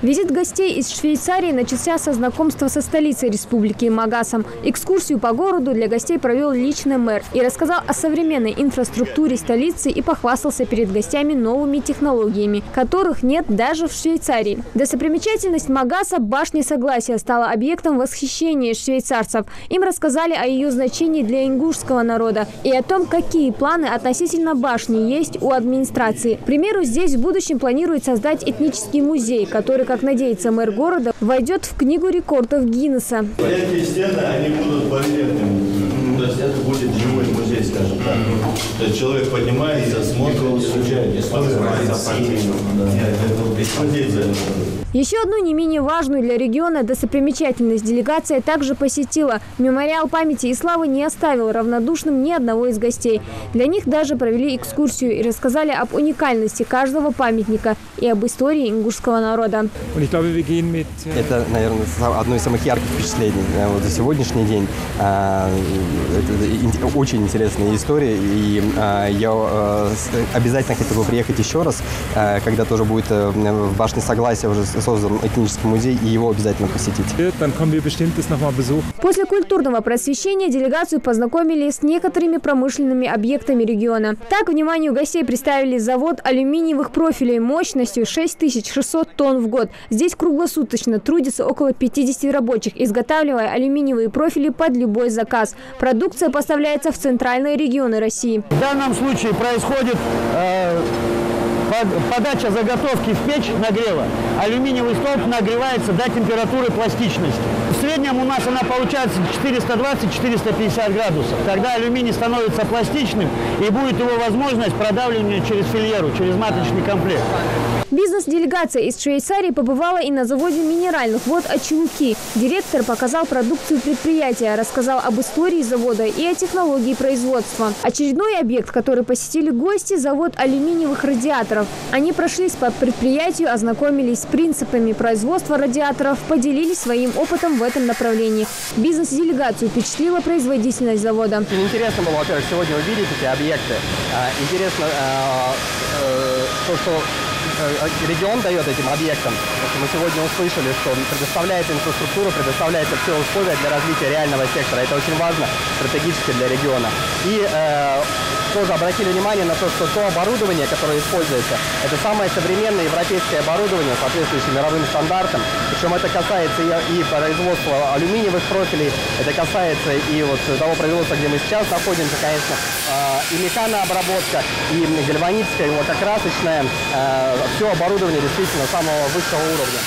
Визит гостей из Швейцарии начался со знакомства со столицей республики Магасом. Экскурсию по городу для гостей провел лично мэр и рассказал о современной инфраструктуре столицы и похвастался перед гостями новыми технологиями, которых нет даже в Швейцарии. Достопримечательность Магаса, башня Согласия, стала объектом восхищения швейцарцев. Им рассказали о ее значении для ингушского народа и о том, какие планы относительно башни есть у администрации. К примеру, здесь в будущем планируют создать этнический музей, который, как надеется мэр города, войдет в книгу рекордов Гиннесса. Эти стены, они будут барельефными. То есть это будет живой музей, скажем так. То есть человек поднимается, смотрит, изучает историю. Еще одну не менее важную для региона достопримечательность делегация также посетила. Мемориал памяти и славы не оставил равнодушным ни одного из гостей. Для них даже провели экскурсию и рассказали об уникальности каждого памятника и об истории ингушского народа. Это, наверное, одно из самых ярких впечатлений вот за сегодняшний день. Это очень интересная история, и я обязательно хотел бы приехать еще раз, когда тоже будет в башне Согласия уже создан этнический музей, и его обязательно посетить. После культурного просвещения делегацию познакомили с некоторыми промышленными объектами региона. Так, вниманию гостей представили завод алюминиевых профилей мощностью 6600 тонн в год. Здесь круглосуточно трудится около 50 рабочих, изготавливая алюминиевые профили под любой заказ. Продукция поставляется в центральные регионы России. В данном случае происходит подача заготовки в печь нагрева. Алюминиевый столб нагревается до температуры пластичности. В среднем у нас она получается 420-450 градусов. Тогда алюминий становится пластичным, и будет его возможность продавливания через фильеру, через маточный комплект. Бизнес-делегация из Швейцарии побывала и на заводе минеральных вод «Очелуки». Директор показал продукцию предприятия, рассказал об истории завода и о технологии производства. Очередной объект, который посетили гости – завод алюминиевых радиаторов. Они прошлись по предприятию, ознакомились с принципами производства радиаторов, поделились своим опытом в этом направлении. Бизнес-делегацию впечатлила производительность завода. Интересно было, во-первых, сегодня увидеть эти объекты. Интересно то, что регион дает этим объектам. Мы сегодня услышали, что предоставляется инфраструктура, предоставляются все условия для развития реального сектора. Это очень важно стратегически для региона. И тоже обратили внимание на то, что то оборудование, которое используется, это самое современное европейское оборудование, соответствующее мировым стандартам. Причем это касается и производства алюминиевых профилей, это касается и вот того производства, где мы сейчас находимся, конечно, и механообработка, и гальваническая, и лакокрасочная. Все оборудование действительно самого высшего уровня.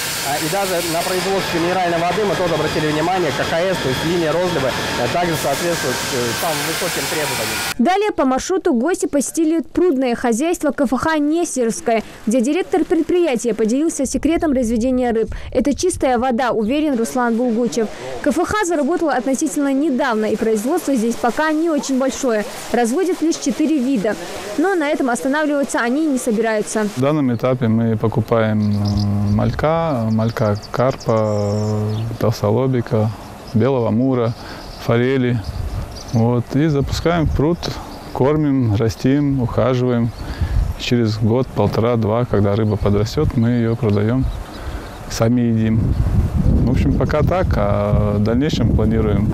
И даже на производстве минеральной воды мы тоже обратили внимание, КХС, то есть линия розлива, также соответствует самым высоким требованиям. Далее по маршруту гости посетили прудное хозяйство КФХ «Нестерское», где директор предприятия поделился секретом разведения рыб. Это чистая вода, уверен Руслан Булгучев. КФХ заработала относительно недавно, и производство здесь пока не очень большое. Разводят лишь 4 вида. Но на этом останавливаться они не собираются. В данном этапе мы покупаем малька карпа, толстолобика, белого амура, форели. Вот, и запускаем в пруд, кормим, растим, ухаживаем. Через год, полтора-два, когда рыба подрастет, мы ее продаем, сами едим. В общем, пока так, а в дальнейшем планируем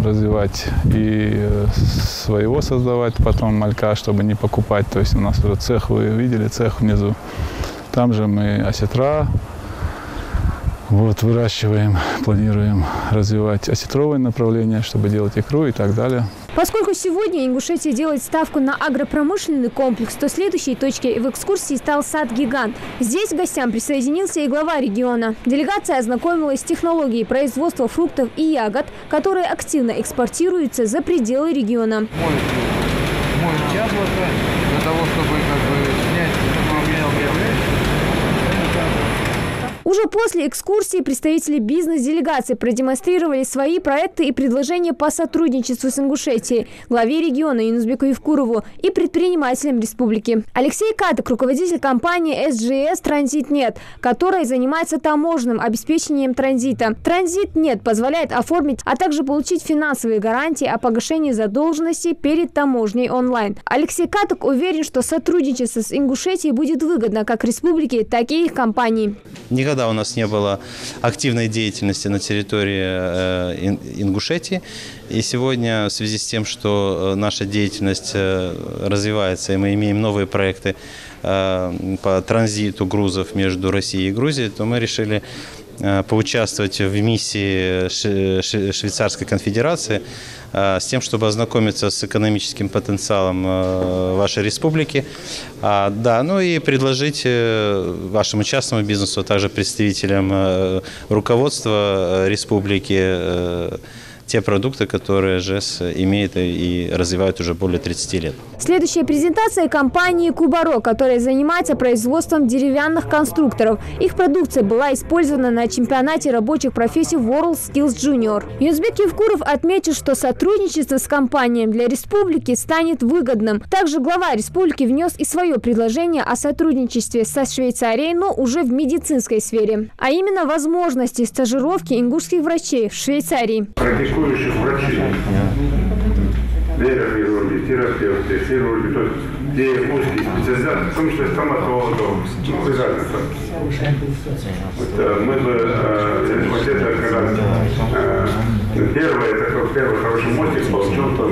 развивать и своего создавать потом малька, чтобы не покупать. То есть у нас уже цех, вы видели цех внизу. Там же мы осетра выращиваем, планируем развивать осетровое направление, чтобы делать икру и так далее. Поскольку сегодня Ингушетия делает ставку на агропромышленный комплекс, то следующей точкой в экскурсии стал сад-гигант. Здесь к гостям присоединился и глава региона. Делегация ознакомилась с технологией производства фруктов и ягод, которые активно экспортируются за пределы региона. Моют яблоко для того, чтобы снять Уже после экскурсии представители бизнес-делегации продемонстрировали свои проекты и предложения по сотрудничеству с Ингушетией, главе региона Юнузбеку Евкурову и предпринимателям республики. Алексей Каток, руководитель компании SGS «Транзитнет», которая занимается таможенным обеспечением транзита. «Транзитнет» позволяет оформить, а также получить финансовые гарантии о погашении задолженности перед таможней онлайн. Алексей Каток уверен, что сотрудничество с Ингушетией будет выгодно как республике, так и их компании. Никогда у нас не было активной деятельности на территории Ингушетии. И сегодня в связи с тем, что наша деятельность развивается, и мы имеем новые проекты по транзиту грузов между Россией и Грузией, то мы решили поучаствовать в миссии Швейцарской конфедерации с тем, чтобы ознакомиться с экономическим потенциалом вашей республики, ну и предложить вашему частному бизнесу, а также представителям руководства республики те продукты, которые ЖЭС имеет и развивает уже более 30 лет. Следующая презентация компании «Кубаро», которая занимается производством деревянных конструкторов. Их продукция была использована на чемпионате рабочих профессий World Skills Junior. Юнузбек Евкуров отметил, что сотрудничество с компанией для республики станет выгодным. Также глава республики внес и свое предложение о сотрудничестве со Швейцарией, но уже в медицинской сфере. А именно возможности стажировки ингушских врачей в Швейцарии. Практикующих врачей, нейрохирурги, терапевты, хирурги, то есть те узкие специализации, в том числе стоматологов, мы бы, вот это как раз первый хороший мостик получился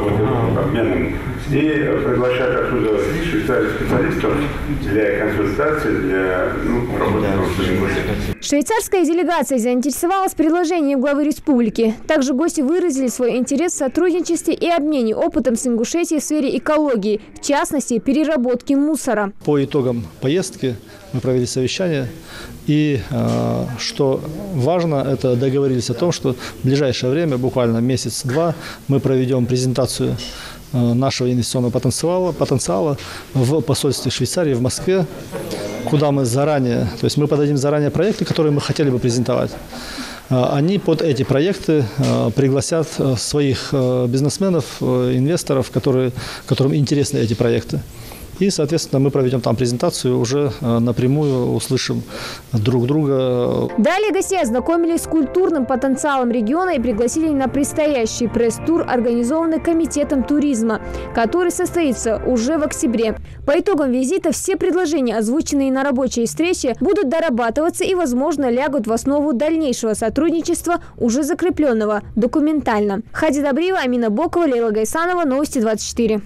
обменом и приглашать оттуда швейцарских специалистов для консультации, для работы с Ингушетией. Швейцарская делегация заинтересовалась предложением главы республики. Также гости выразили свой интерес в сотрудничестве и обмене опытом с Ингушетией в сфере экологии, в частности, переработки мусора. По итогам поездки мы провели совещание. И что важно, это договорились о том, что в ближайшее время, буквально месяц-два, мы проведем презентацию нашего инвестиционного потенциала в посольстве Швейцарии в Москве, куда мы заранее, то есть мы подадим заранее проекты, которые мы хотели бы презентовать. Они под эти проекты пригласят своих бизнесменов, инвесторов, которым интересны эти проекты. И, соответственно, мы проведем там презентацию, уже напрямую услышим друг друга. Далее гостей ознакомились с культурным потенциалом региона и пригласили на предстоящий пресс-тур, организованный Комитетом туризма, который состоится уже в октябре. По итогам визита все предложения, озвученные на рабочей встрече, будут дорабатываться и, возможно, лягут в основу дальнейшего сотрудничества, уже закрепленного документально. Хади Добриева, Амина Бокова, Лейла Гайсанова, Новости 24.